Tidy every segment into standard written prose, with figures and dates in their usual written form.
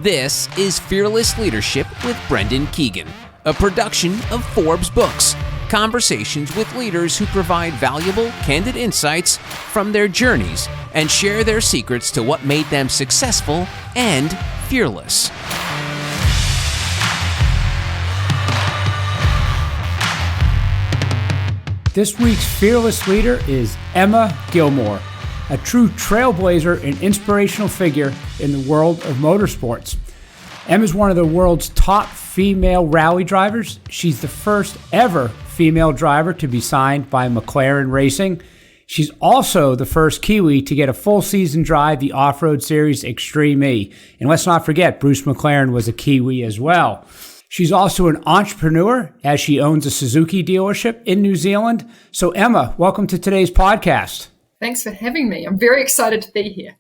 This is Fearless Leadership with Brendan Keegan, a production of Forbes Books, conversations with leaders who provide valuable, candid insights from their journeys and share their secrets to what made them successful and fearless. This week's fearless leader is Emma Gilmour, a true trailblazer and inspirational figure in the world of motorsports. Emma is one of the world's top female rally drivers. She's the first ever female driver to be signed by McLaren Racing. She's also the first Kiwi to get a full season drive the off-road series Extreme E. And let's not forget, Bruce McLaren was a Kiwi as well. She's also an entrepreneur as she owns a Suzuki dealership in New Zealand. So Emma, welcome to today's podcast. Thanks for having me. I'm very excited to be here.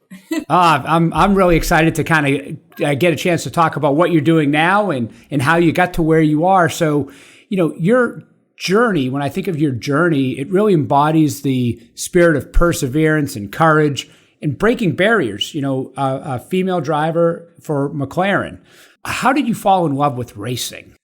I'm really excited to kind of get a chance to talk about what you're doing now and how you got to where you are. So, your journey, when I think of your journey, it really embodies the spirit of perseverance and courage and breaking barriers, a female driver for McLaren. How did you fall in love with racing?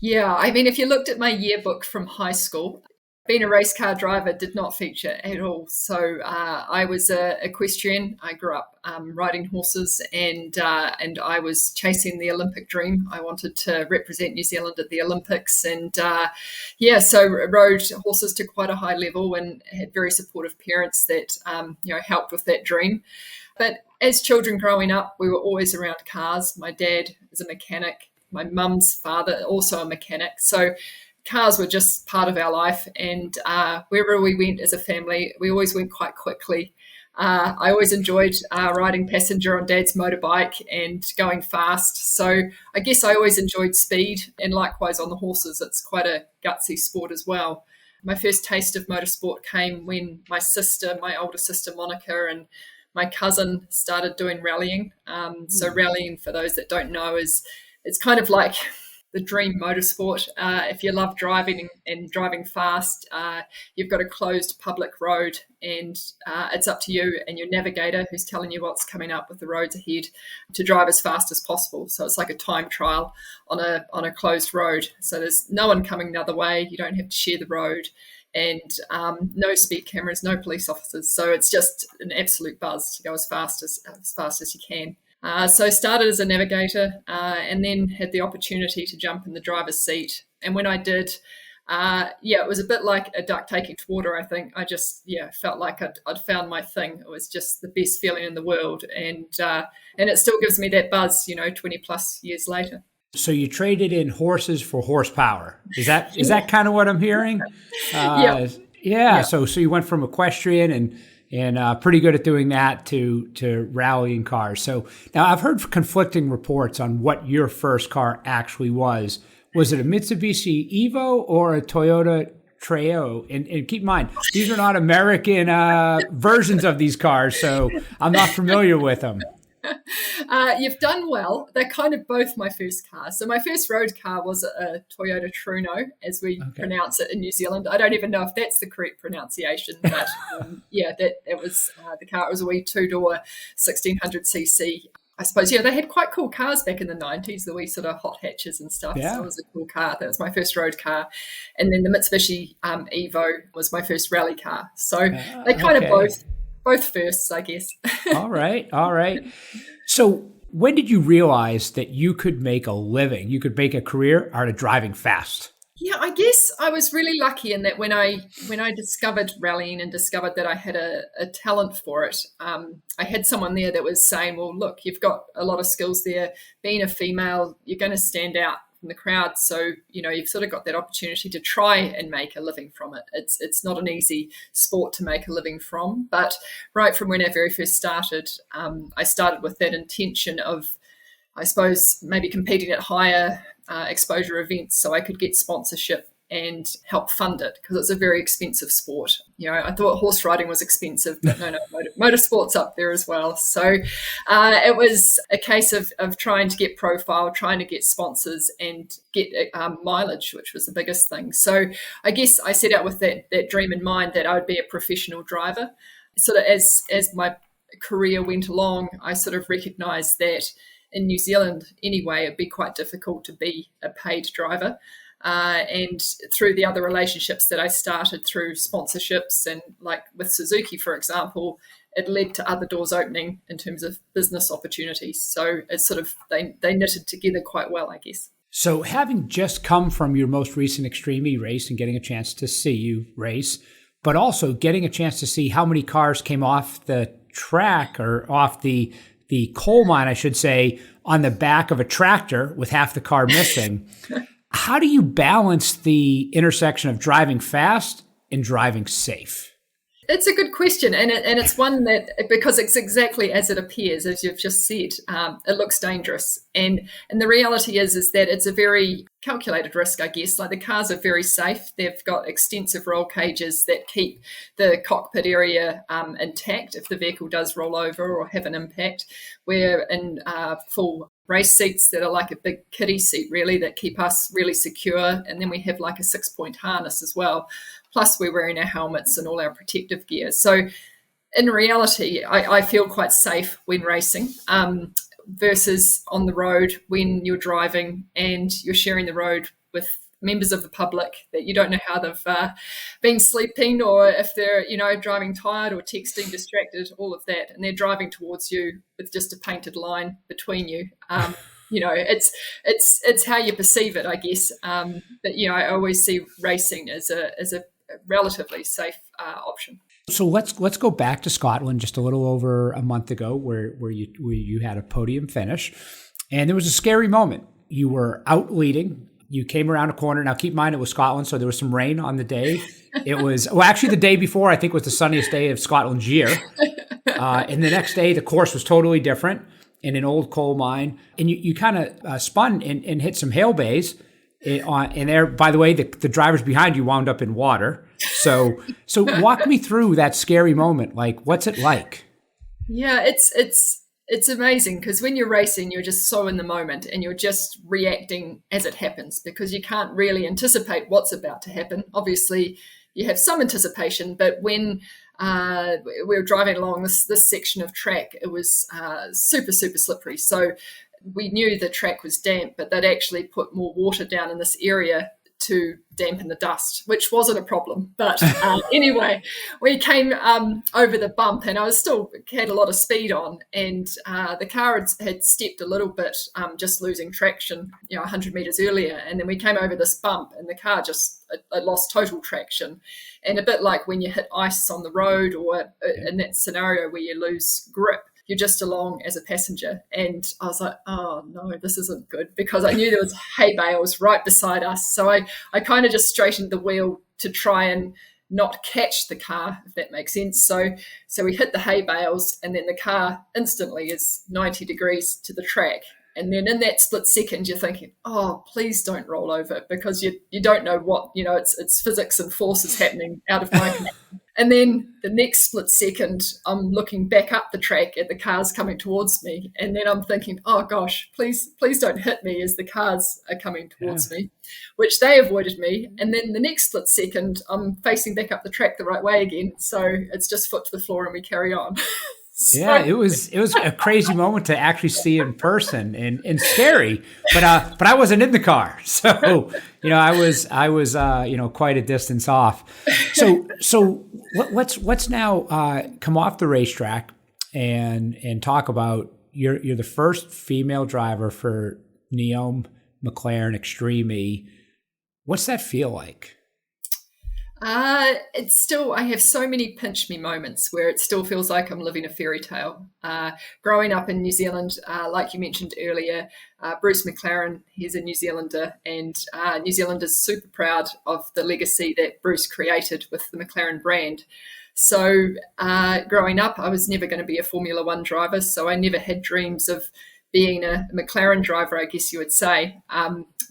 Yeah, I mean, if you looked at my yearbook from high school, being a race car driver did not feature at all. So I was an equestrian. I grew up riding horses, and I was chasing the Olympic dream. I wanted to represent New Zealand at the Olympics, and so rode horses to quite a high level and had very supportive parents that helped with that dream. But as children growing up, we were always around cars. My dad is a mechanic. My mum's father also a mechanic. So cars were just part of our life, and wherever we went as a family, we always went quite quickly. I always enjoyed riding passenger on Dad's motorbike and going fast. So I guess I always enjoyed speed, and likewise on the horses. It's quite a gutsy sport as well. My first taste of motorsport came when my older sister Monica, and my cousin started doing rallying. So rallying, for those that don't know, it's kind of like the dream motorsport. If you love driving and driving fast, you've got a closed public road, and it's up to you and your navigator who's telling you what's coming up with the roads ahead to drive as fast as possible. So it's like a time trial on a closed road. So there's no one coming the other way. You don't have to share the road, and no speed cameras, no police officers. So it's just an absolute buzz to go as fast as you can. So I started as a navigator and then had the opportunity to jump in the driver's seat. And when I did, it was a bit like a duck taking to water, I think. I just, felt like I'd found my thing. It was just the best feeling in the world. And it still gives me that buzz, 20 plus years later. So you traded in horses for horsepower. Is that kind of what I'm hearing? Yeah. So you went from equestrian and pretty good at doing that to rallying cars. So now I've heard conflicting reports on what your first car actually was. Was it a Mitsubishi Evo or a Toyota Treo? And keep in mind, these are not American versions of these cars, so I'm not familiar with them. You've done well. They're kind of both my first cars. So my first road car was a Toyota Truno, as we pronounce it in New Zealand. I don't even know if that's the correct pronunciation, but that was the car. It was a wee two-door 1600cc. I suppose, they had quite cool cars back in the 90s, the wee sort of hot hatches and stuff. Yeah. So it was a cool car. That was my first road car. And then the Mitsubishi Evo was my first rally car. So they kind of both firsts, I guess. All right. So when did you realize that you could make a living, you could make a career out of driving fast? Yeah, I guess I was really lucky in that when I discovered rallying and discovered that I had a talent for it, I had someone there that was saying, well, look, you've got a lot of skills there. Being a female, you're going to stand out from the crowd. So, you've sort of got that opportunity to try and make a living from it. It's not an easy sport to make a living from. But right from when I very first started, I started with that intention of, I suppose, maybe competing at higher exposure events so I could get sponsorship and help fund it, because it's a very expensive sport. I thought horse riding was expensive, but no, motorsport's up there as well. So it was a case of trying to get profile, trying to get sponsors and get mileage, which was the biggest thing. So I guess I set out with that dream in mind that I would be a professional driver. Sort of as my career went along, I sort of recognised that in New Zealand anyway, it'd be quite difficult to be a paid driver. And through the other relationships that I started through sponsorships and like with Suzuki, for example, it led to other doors opening in terms of business opportunities. So it's sort of, they knitted together quite well, I guess. So having just come from your most recent Extreme E race and getting a chance to see you race, but also getting a chance to see how many cars came off the track or off the coal mine, I should say, on the back of a tractor with half the car missing. How do you balance the intersection of driving fast and driving safe? It's a good question, and it's one that, because it's exactly as it appears, as you've just said, it looks dangerous, and the reality is that it's a very calculated risk, I guess. Like, the cars are very safe; they've got extensive roll cages that keep the cockpit area intact if the vehicle does roll over or have an impact. We're in full race seats that are like a big kiddie seat, really, that keep us really secure, and then we have like a 6-point harness as well. Plus, we're wearing our helmets and all our protective gear. So in reality, I feel quite safe when racing versus on the road when you're driving and you're sharing the road with members of the public that you don't know how they've been sleeping, or if they're, driving tired or texting distracted, all of that. And they're driving towards you with just a painted line between you. It's how you perceive it, I guess. But I always see racing as a relatively safe option. So let's go back to Scotland just a little over a month ago, where you had a podium finish, and there was a scary moment. You were out leading. You came around a corner. Now, keep in mind, it was Scotland, so there was some rain on the day. It was, actually the day before, I think, was the sunniest day of Scotland's year. And the next day, the course was totally different in an old coal mine. And you kind of spun and hit some hail bays. And there, by the way, the drivers behind you wound up in water. So walk me through that scary moment. Like, what's it like? Yeah, it's amazing, because when you're racing, you're just so in the moment and you're just reacting as it happens, because you can't really anticipate what's about to happen. Obviously, you have some anticipation, but when we were driving along this section of track, it was super, super slippery. So we knew the track was damp, but they'd actually put more water down in this area to dampen the dust, which wasn't a problem. But anyway, we came over the bump, and I had a lot of speed on, and the car had stepped a little bit, just losing traction, 100 meters earlier. And then we came over this bump, and the car just lost total traction. And a bit like when you hit ice on the road, or in that scenario where you lose grip, you're just along as a passenger. And I was like, oh no, this isn't good, because I knew there was hay bales right beside us. So I kind of just straightened the wheel to try and not catch the car, if that makes sense. So we hit the hay bales, and then the car instantly is 90 degrees to the track. And then in that split second, you're thinking, oh, please don't roll over, because you don't know what, it's physics and forces happening out of my command. And then the next split second, I'm looking back up the track at the cars coming towards me. And then I'm thinking, oh gosh, please don't hit me as the cars are coming towards me, which they avoided me. And then the next split second, I'm facing back up the track the right way again. So it's just foot to the floor and we carry on. Yeah, it was a crazy moment to actually see in person, and scary. But I wasn't in the car, so I was quite a distance off. So let's now come off the racetrack and talk about you're the first female driver for NEOM McLaren Extreme E. What's that feel like? It's still, I have so many pinch me moments where it still feels like I'm living a fairy tale. Growing up in New Zealand, like you mentioned earlier, Bruce McLaren, he's a New Zealander, and New Zealand is super proud of the legacy that Bruce created with the McLaren brand. So growing up, I was never going to be a Formula One driver, so I never had dreams of being a McLaren driver, I guess you would say.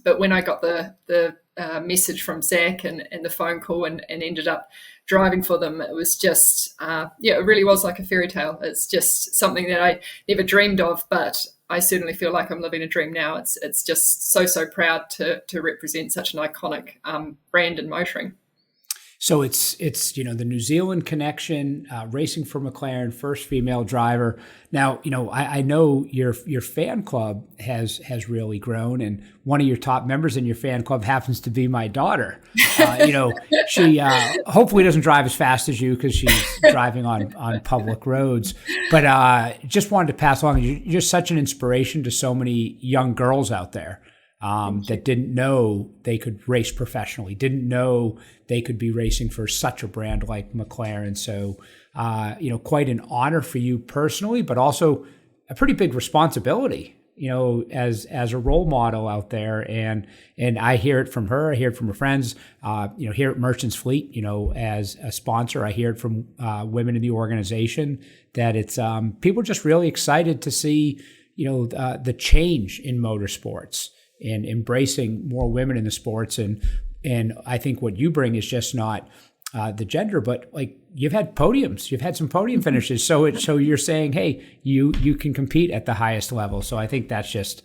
But when I got the message from Zach and the phone call and ended up driving for them, it was just, it really was like a fairy tale. It's just something that I never dreamed of, but I certainly feel like I'm living a dream now. It's just so proud to represent such an iconic brand in motoring. So it's the New Zealand connection, racing for McLaren, first female driver. Now, I know your fan club has really grown, and one of your top members in your fan club happens to be my daughter. She hopefully doesn't drive as fast as you because she's driving on public roads. But just wanted to pass along, you're just such an inspiration to so many young girls out there. That didn't know they could race professionally, didn't know they could be racing for such a brand like McLaren. So, quite an honor for you personally, but also a pretty big responsibility, as a role model out there. And I hear it from her, I hear it from her friends, here at Merchants Fleet, as a sponsor, I hear it from women in the organization that it's people are just really excited to see, the change in motorsports and embracing more women in the sports. And I think what you bring is just not the gender, but like you've had podiums, you've had some podium finishes. So you're saying, hey, you can compete at the highest level. So I think that's just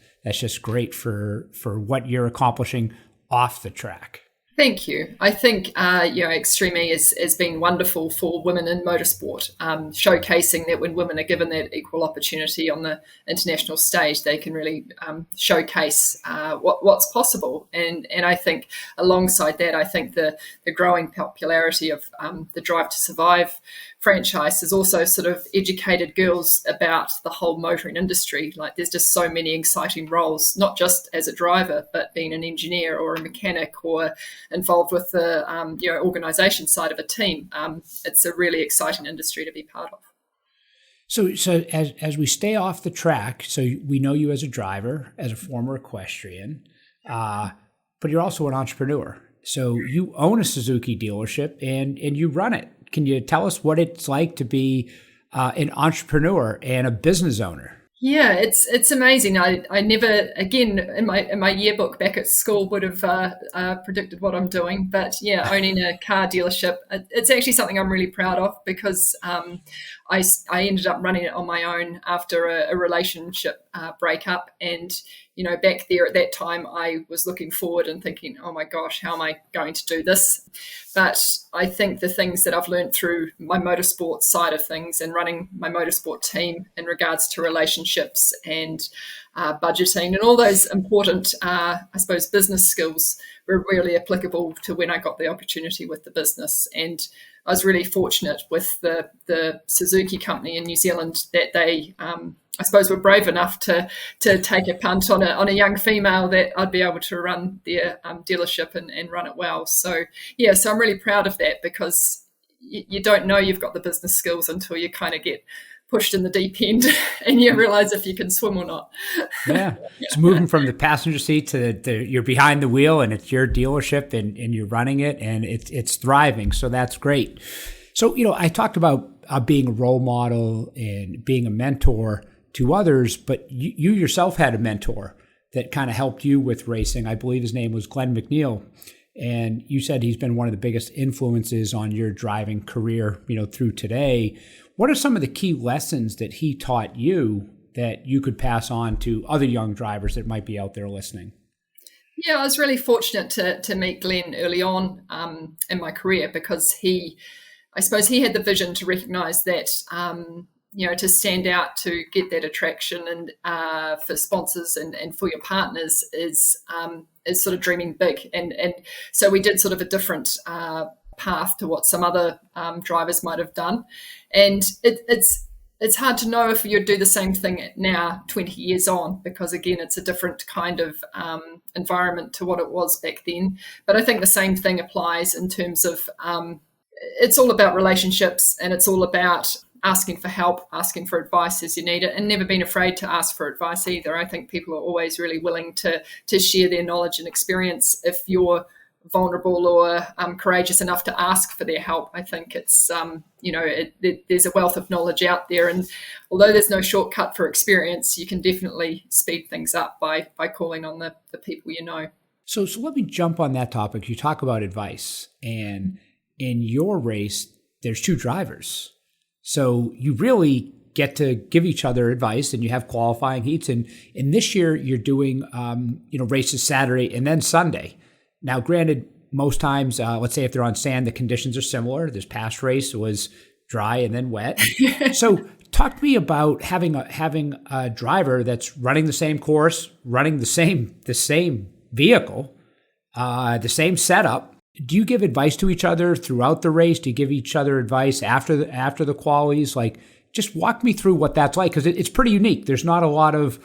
great for what you're accomplishing off the track. Thank you. I think, Extreme E has been wonderful for women in motorsport, showcasing that when women are given that equal opportunity on the international stage, they can really showcase what's possible. And I think alongside that, I think the growing popularity of the Drive to Survive franchise has also sort of educated girls about the whole motoring industry. Like there's just so many exciting roles, not just as a driver, but being an engineer or a mechanic or involved with the organisation side of a team. It's a really exciting industry to be part of. So as we stay off the track, so we know you as a driver, as a former equestrian, but you're also an entrepreneur. So you own a Suzuki dealership and you run it. Can you tell us what it's like to be an entrepreneur and a business owner? Yeah, it's amazing. I never, again, in my yearbook back at school would have predicted what I'm doing. But yeah, owning a car dealership, it's actually something I'm really proud of because I ended up running it on my own after a relationship breakup. And, back there at that time, I was looking forward and thinking, oh my gosh, how am I going to do this? But I think the things that I've learned through my motorsport side of things and running my motorsport team in regards to relationships and budgeting and all those important, business skills were really applicable to when I got the opportunity with the business. And I was really fortunate with the Suzuki company in New Zealand that they, were brave enough to take a punt on a young female that I'd be able to run their dealership and run it well. So I'm really proud of that because you don't know you've got the business skills until you kind of get pushed in the deep end and you realize if you can swim or not. Yeah. It's moving from the passenger seat to you're behind the wheel and it's your dealership and you're running it and it's thriving. So that's great. So, I talked about being a role model and being a mentor to others, but you yourself had a mentor that kind of helped you with racing. I believe his name was Glenn McNeil. And you said he's been one of the biggest influences on your driving career, through today. What are some of the key lessons that he taught you that you could pass on to other young drivers that might be out there listening? Yeah, I was really fortunate to meet Glenn early on in my career because he had the vision to recognize that, to stand out, to get that attraction and for sponsors and for your partners is sort of dreaming big. And so we did sort of a different path to what some other drivers might have done. And it's hard to know if you'd do the same thing now, 20 years on, because again, it's a different kind of environment to what it was back then. But I think the same thing applies in terms of it's all about relationships and it's all about asking for help, asking for advice as you need it, and never being afraid to ask for advice either. I think people are always really willing to share their knowledge and experience if you're vulnerable or courageous enough to ask for their help. I think it's, there's a wealth of knowledge out there. And although there's no shortcut for experience, you can definitely speed things up by calling on the people you know. So let me jump on that topic. You talk about advice, and in your race, there's two drivers. So you really get to give each other advice, and you have qualifying heats. And this year, you're doing races Saturday and then Sunday. Now, granted, most times, let's say if they're on sand, the conditions are similar. This past race was dry and then wet. So talk to me about having a driver that's running the same course, running the same vehicle, the same setup. Do you give advice to each other throughout the race? Do you give each other advice after the qualies? Like, just walk me through what that's like, because it's pretty unique. There's not a lot of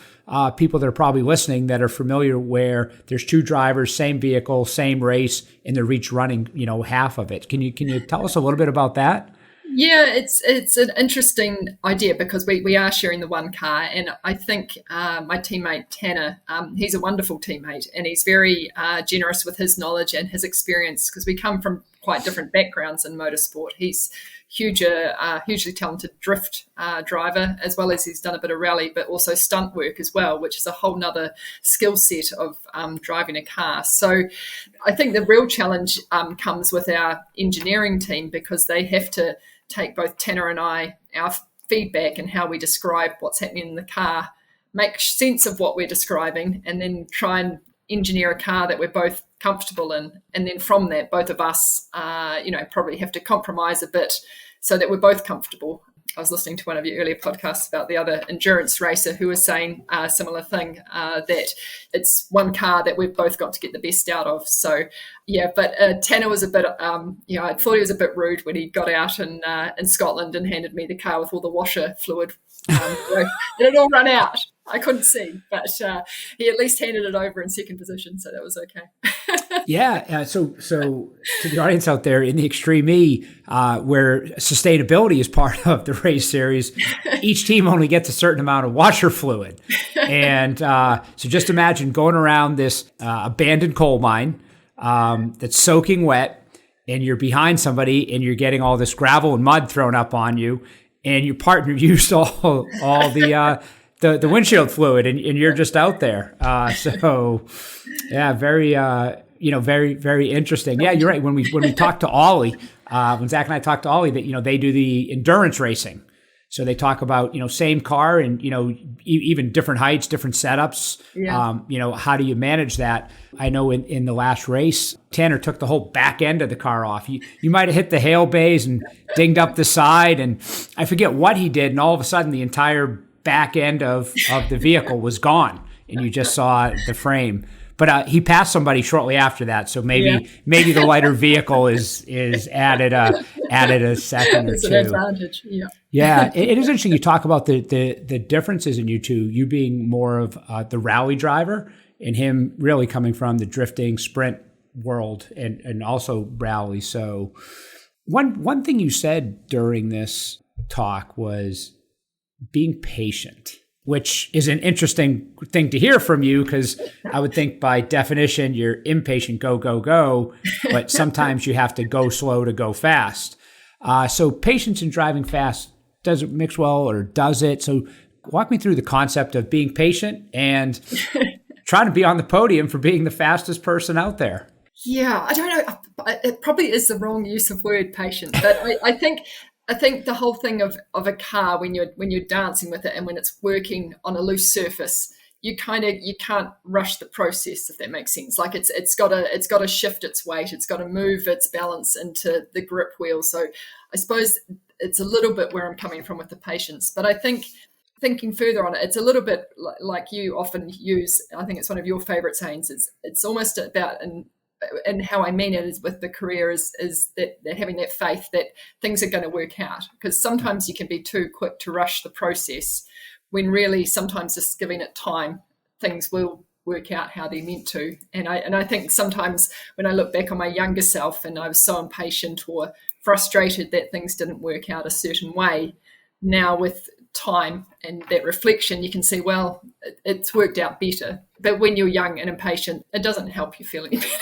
people that are probably listening that are familiar where there's two drivers, same vehicle, same race, and they're each running, half of it. Can you tell us a little bit about that? Yeah, it's an interesting idea because we are sharing the one car, and I think my teammate Tanner, he's a wonderful teammate, and he's very generous with his knowledge and his experience because we come from quite different backgrounds in motorsport. He's hugely talented drift driver, as well as he's done a bit of rally, but also stunt work as well, which is a whole nother skill set of driving a car. So I think the real challenge comes with our engineering team because they have to take both Tanner and I, our feedback and how we describe what's happening in the car, make sense of what we're describing, and then try and engineer a car that we're both comfortable in. And then from that, both of us, probably have to compromise a bit so that we're both comfortable. I was listening to one of your earlier podcasts about the other endurance racer who was saying a similar thing, that it's one car that we've both got to get the best out of. So, yeah, but Tanner was a bit, I thought he was a bit rude when he got out in Scotland and handed me the car with all the washer fluid. It had all run out. I couldn't see, but he at least handed it over in second position, so that was okay. Yeah. So to the audience out there, in the Extreme E, where sustainability is part of the race series, each team only gets a certain amount of washer fluid. And so just imagine going around this abandoned coal mine that's soaking wet, and you're behind somebody and you're getting all this gravel and mud thrown up on you, and your partner used all the windshield fluid, and you're just out there. So yeah, very, very, very interesting. Yeah, you're right. When we talked to Ollie, when Zach and I talked to Ollie, that, they do the endurance racing. So they talk about, same car and, even different heights, different setups. Yeah. How do you manage that? I know in the last race, Tanner took the whole back end of the car off. You might have hit the hail bays and dinged up the side, and I forget what he did. And all of a sudden the entire back end of the vehicle was gone, and you just saw the frame. But he passed somebody shortly after that, so maybe the lighter vehicle is added a second or it's two. It's an advantage. Yeah. Yeah, it is interesting. You talk about the differences in you two. You being more of the rally driver, and him really coming from the drifting sprint world and also rally. So one thing you said during this talk was being patient, which is an interesting thing to hear from you, because I would think by definition you're impatient, go, go, go, but sometimes you have to go slow to go fast. So patience and driving fast, does it mix well, or does it? So walk me through the concept of being patient and trying to be on the podium for being the fastest person out there. Yeah, I don't know. It probably is the wrong use of word patient, but I think the whole thing of a car, when you're dancing with it and when it's working on a loose surface, you can't rush the process, if that makes sense. Like it's got to shift its weight, it's got to move its balance into the grip wheel. So I suppose it's a little bit where I'm coming from with the patience. But I think thinking further on it, it's a little bit like you often use. I think it's one of your favorite sayings. It's almost about and how I mean it is with the career is that having that faith that things are going to work out, because sometimes you can be too quick to rush the process, when really sometimes just giving it time, things will work out how they're meant to. And I think sometimes when I look back on my younger self and I was so impatient or frustrated that things didn't work out a certain way, now with time and that reflection, you can see, well, it's worked out better. But when you're young and impatient, it doesn't help you feel any better.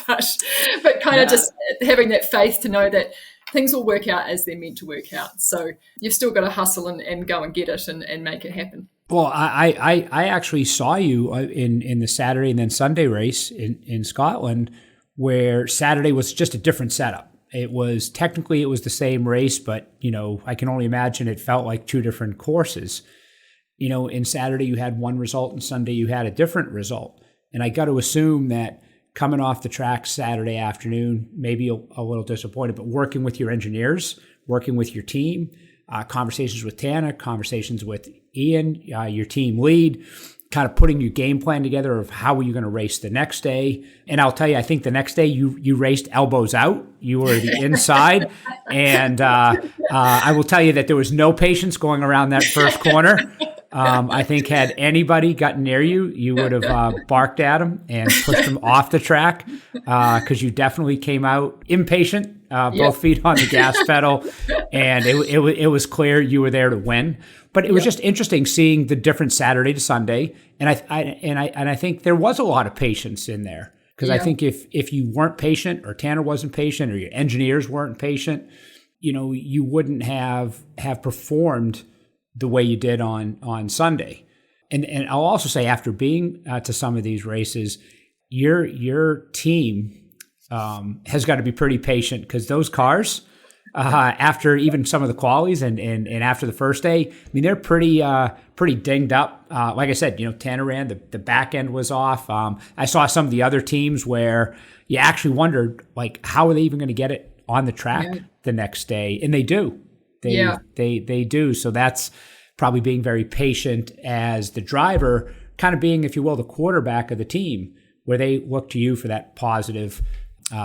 But kind of just having that faith to know that things will work out as they're meant to work out. So you've still got to hustle and go and get it and make it happen. Well, I actually saw you in the Saturday and then Sunday race in Scotland, where Saturday was just a different setup. It was the same race, but I can only imagine it felt like two different courses. In Saturday you had one result, and Sunday you had a different result. And I got to assume that coming off the track Saturday afternoon, maybe a little disappointed, but working with your engineers, working with your team, conversations with Tana, conversations with Ian, your team lead, kind of putting your game plan together of how were you going to race the next day. And I'll tell you, I think the next day you raced elbows out. You were the inside. And I will tell you that there was no patience going around that first corner. I think had anybody gotten near you, you would have barked at them and pushed them off the track because you definitely came out impatient, both feet on the gas pedal, and it was clear you were there to win. But it was just interesting seeing the difference Saturday to Sunday, and I think there was a lot of patience in there because I think if you weren't patient, or Tanner wasn't patient, or your engineers weren't patient, you wouldn't have performed the way you did on Sunday. And I'll also say, after being to some of these races, your team has got to be pretty patient, because those cars, after even some of the qualies and after the first day, I mean, they're pretty dinged up. Like I said, Tanner ran, the back end was off. I saw some of the other teams where you actually wondered, like, how are they even going to get it on the track the next day? And they do. They do. So that's probably being very patient as the driver, kind of being, if you will, the quarterback of the team, where they look to you for that positive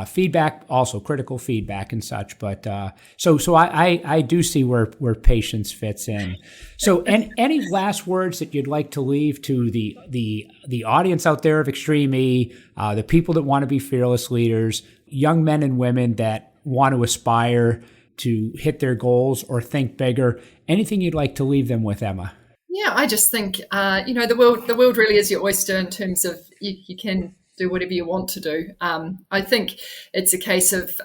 feedback, also critical feedback and such. But so I do see where patience fits in. So any last words that you'd like to leave to the audience out there of Extreme E, the people that want to be fearless leaders, young men and women that want to aspire to hit their goals or think bigger? Anything you'd like to leave them with, Emma? Yeah, I just think, the world really is your oyster in terms of you can do whatever you want to do. I think it's a case of,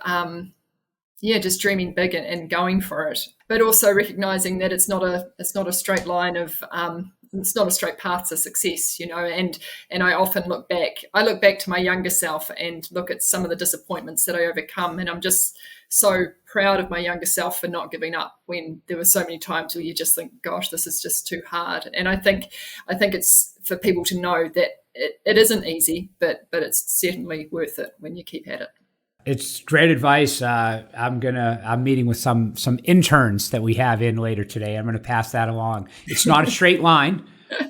just dreaming big and going for it, but also recognizing that it's not a straight line of, it's not a straight path to success, and I often look back to my younger self and look at some of the disappointments that I overcome. And I'm just so proud of my younger self for not giving up when there were so many times where you just think, gosh, this is just too hard. And I think it's for people to know that it isn't easy, but it's certainly worth it when you keep at it. It's great advice. I'm meeting with some interns that we have in later today. I'm going to pass that along. It's not a straight line.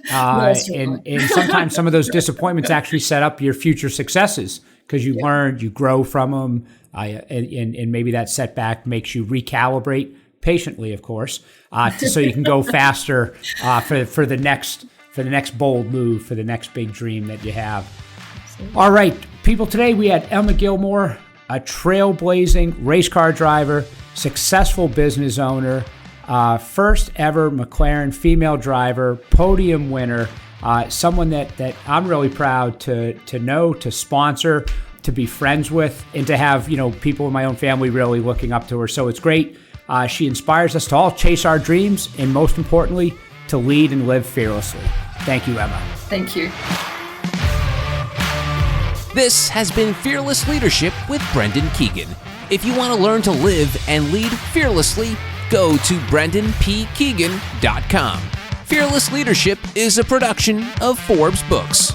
And sometimes some of those disappointments actually set up your future successes, because you learn, you grow from them, and maybe that setback makes you recalibrate patiently, of course, so you can go faster for the next bold move, for the next big dream that you have. Absolutely. All right, people, today we had Emma Gilmour, a trailblazing race car driver, successful business owner, first ever McLaren female driver, podium winner, someone that I'm really proud to know, to sponsor, to be friends with, and to have people in my own family really looking up to her. So it's great. She inspires us to all chase our dreams, and most importantly, to lead and live fearlessly. Thank you, Emma. Thank you. This has been Fearless Leadership with Brendan Keegan. If you want to learn to live and lead fearlessly, go to brendanpkeegan.com. Fearless Leadership is a production of Forbes Books.